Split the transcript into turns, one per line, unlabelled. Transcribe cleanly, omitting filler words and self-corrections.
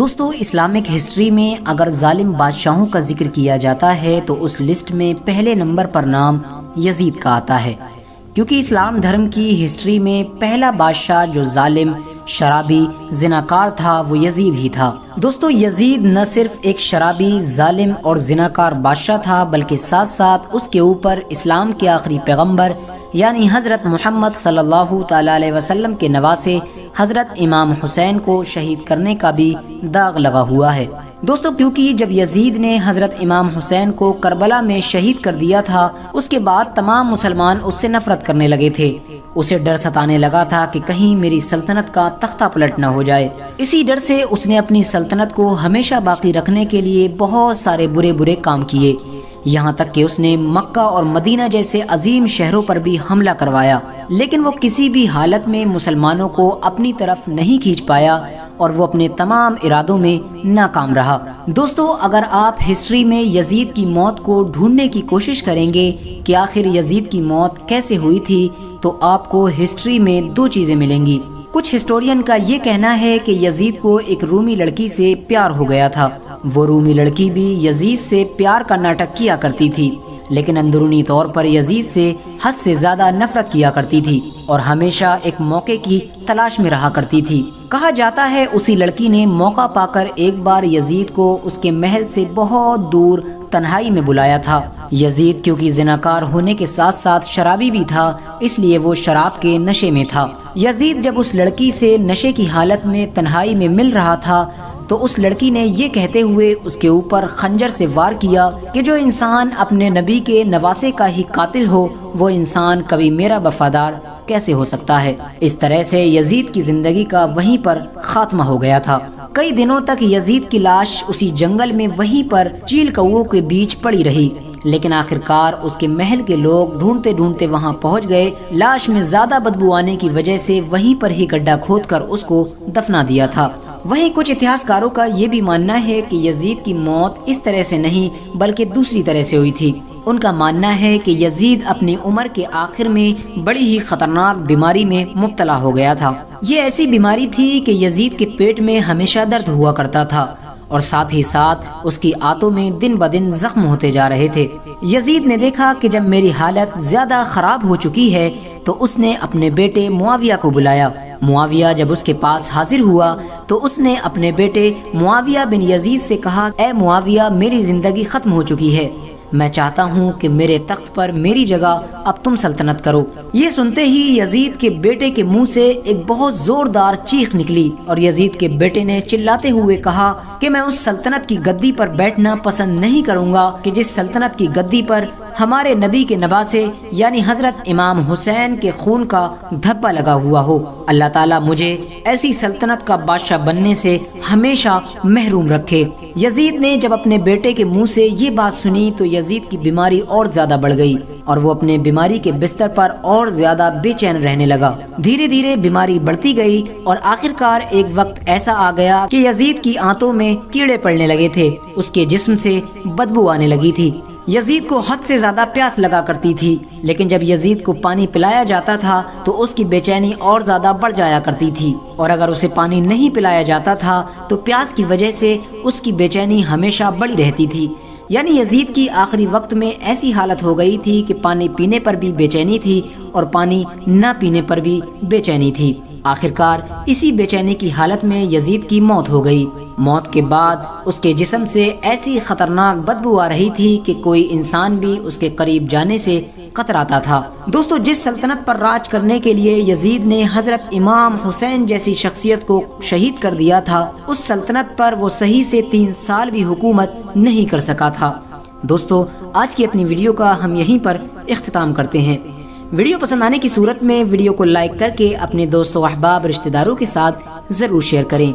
دوستو Islamic history میں اگر ظالم بادشاہوں کا ذکر کیا جاتا ہے تو اس لسٹ میں پہلے نمبر پر نام یزید کا آتا ہے، کیونکہ اسلام دھرم کی ہسٹری میں پہلا بادشاہ جو ظالم، شرابی، زناکار تھا وہ یزید ہی تھا۔ دوستو یزید نہ صرف ایک شرابی، ظالم اور زناکار بادشاہ تھا بلکہ ساتھ ساتھ اس کے اوپر اسلام کے آخری پیغمبر یعنی حضرت محمد صلی اللہ تعالی علیہ وسلم کے نواسے حضرت امام حسین کو شہید کرنے کا بھی داغ لگا ہوا ہے۔ دوستو کیونکہ جب یزید نے حضرت امام حسین کو کربلا میں شہید کر دیا تھا، اس کے بعد تمام مسلمان اس سے نفرت کرنے لگے تھے۔ اسے ڈر ستانے لگا تھا کہ کہیں میری سلطنت کا تختہ پلٹ نہ ہو جائے۔ اسی ڈر سے اس نے اپنی سلطنت کو ہمیشہ باقی رکھنے کے لیے بہت سارے برے کام کیے، یہاں تک کہ اس نے مکہ اور مدینہ جیسے عظیم شہروں پر بھی حملہ کروایا، لیکن وہ کسی بھی حالت میں مسلمانوں کو اپنی طرف نہیں کھینچ پایا اور وہ اپنے تمام ارادوں میں ناکام رہا۔ دوستو اگر آپ ہسٹری میں یزید کی موت کو ڈھونڈنے کی کوشش کریں گے کہ آخر یزید کی موت کیسے ہوئی تھی تو آپ کو ہسٹری میں دو چیزیں ملیں گی۔ کچھ ہسٹورین کا یہ کہنا ہے کہ یزید کو ایک رومی لڑکی سے پیار ہو گیا تھا۔ وہ رومی لڑکی بھی یزید سے پیار کا ناٹک کیا کرتی تھی، لیکن اندرونی طور پر یزید سے حد سے زیادہ نفرت کیا کرتی تھی اور ہمیشہ ایک موقع کی تلاش میں رہا کرتی تھی۔ کہا جاتا ہے اسی لڑکی نے موقع پا کر ایک بار یزید کو اس کے محل سے بہت دور تنہائی میں بلایا تھا۔ یزید کیونکہ زناکار ہونے کے ساتھ ساتھ شرابی بھی تھا، اس لیے وہ شراب کے نشے میں تھا۔ یزید جب اس لڑکی سے نشے کی حالت میں تنہائی میں مل رہا تھا تو اس لڑکی نے یہ کہتے ہوئے اس کے اوپر خنجر سے وار کیا کہ جو انسان اپنے نبی کے نواسے کا ہی قاتل ہو وہ انسان کبھی میرا وفادار کیسے ہو سکتا ہے۔ اس طرح سے یزید کی زندگی کا وہیں پر خاتمہ ہو گیا تھا۔ کئی دنوں تک یزید کی لاش اسی جنگل میں وہیں پر چیل کووں کے بیچ پڑی رہی، لیکن آخرکار اس کے محل کے لوگ ڈھونڈتے ڈھونڈتے وہاں پہنچ گئے۔ لاش میں زیادہ بدبو آنے کی وجہ سے وہیں پر ہی گڈھا کھود کر اس کو دفنا دیا تھا۔ وہیں کچھ اتہاسکاروں کا یہ بھی ماننا ہے کہ یزید کی موت اس طرح سے نہیں بلکہ دوسری طرح سے ہوئی تھی۔ ان کا ماننا ہے کہ یزید اپنی عمر کے آخر میں بڑی ہی خطرناک بیماری میں مبتلا ہو گیا تھا۔ یہ ایسی بیماری تھی کہ یزید کے پیٹ میں ہمیشہ درد ہوا کرتا تھا اور ساتھ ہی ساتھ اس کی آنتوں میں دن بدن زخم ہوتے جا رہے تھے۔ یزید نے دیکھا کہ جب میری حالت زیادہ خراب ہو چکی ہے تو اس نے اپنے بیٹے معاویہ کو بلایا۔ معاویہ جب اس کے پاس حاضر ہوا تو اس نے اپنے بیٹے معاویہ بن یزید سے کہا، اے معاویہ میری زندگی ختم ہو چکی ہے، میں چاہتا ہوں کہ میرے تخت پر میری جگہ اب تم سلطنت کرو۔ یہ سنتے ہی یزید کے بیٹے کے منہ سے ایک بہت زوردار چیخ نکلی اور یزید کے بیٹے نے چلاتے ہوئے کہا کہ میں اس سلطنت کی گدی پر بیٹھنا پسند نہیں کروں گا کہ جس سلطنت کی گدی پر ہمارے نبی کے نواسے یعنی حضرت امام حسین کے خون کا دھبا لگا ہوا ہو۔ اللہ تعالیٰ مجھے ایسی سلطنت کا بادشاہ بننے سے ہمیشہ محروم رکھے۔ یزید نے جب اپنے بیٹے کے منہ سے یہ بات سنی تو یزید کی بیماری اور زیادہ بڑھ گئی اور وہ اپنے بیماری کے بستر پر اور زیادہ بے چین رہنے لگا۔ دھیرے دھیرے بیماری بڑھتی گئی اور آخرکار ایک وقت ایسا آ گیا کہ یزید کی آنتوں میں کیڑے پڑنے لگے تھے، اس کے جسم سے بدبو آنے لگی تھی۔ یزید کو حد سے زیادہ پیاس لگا کرتی تھی، لیکن جب یزید کو پانی پلایا جاتا تھا تو اس کی بے چینی اور زیادہ بڑھ جایا کرتی تھی، اور اگر اسے پانی نہیں پلایا جاتا تھا تو پیاس کی وجہ سے اس کی بے چینی ہمیشہ بڑھی رہتی تھی۔ یعنی یزید کی آخری وقت میں ایسی حالت ہو گئی تھی کہ پانی پینے پر بھی بے چینی تھی اور پانی نہ پینے پر بھی بے چینی تھی۔ آخرکار اسی بے چینی کی حالت میں یزید کی موت ہو گئی۔ موت کے بعد اس کے جسم سے ایسی خطرناک بدبو آ رہی تھی کہ کوئی انسان بھی اس کے قریب جانے سے کتراتا تھا۔ دوستو جس سلطنت پر راج کرنے کے لیے یزید نے حضرت امام حسین جیسی شخصیت کو شہید کر دیا تھا، اس سلطنت پر وہ صحیح سے 3 سال بھی حکومت نہیں کر سکا تھا۔ دوستو آج کی اپنی ویڈیو کا ہم یہیں پر اختتام کرتے ہیں۔ ویڈیو پسند آنے کی صورت میں ویڈیو کو لائک کر کے اپنے دوستوں، احباب، رشتہ داروں کے ساتھ ضرور شیئر کریں۔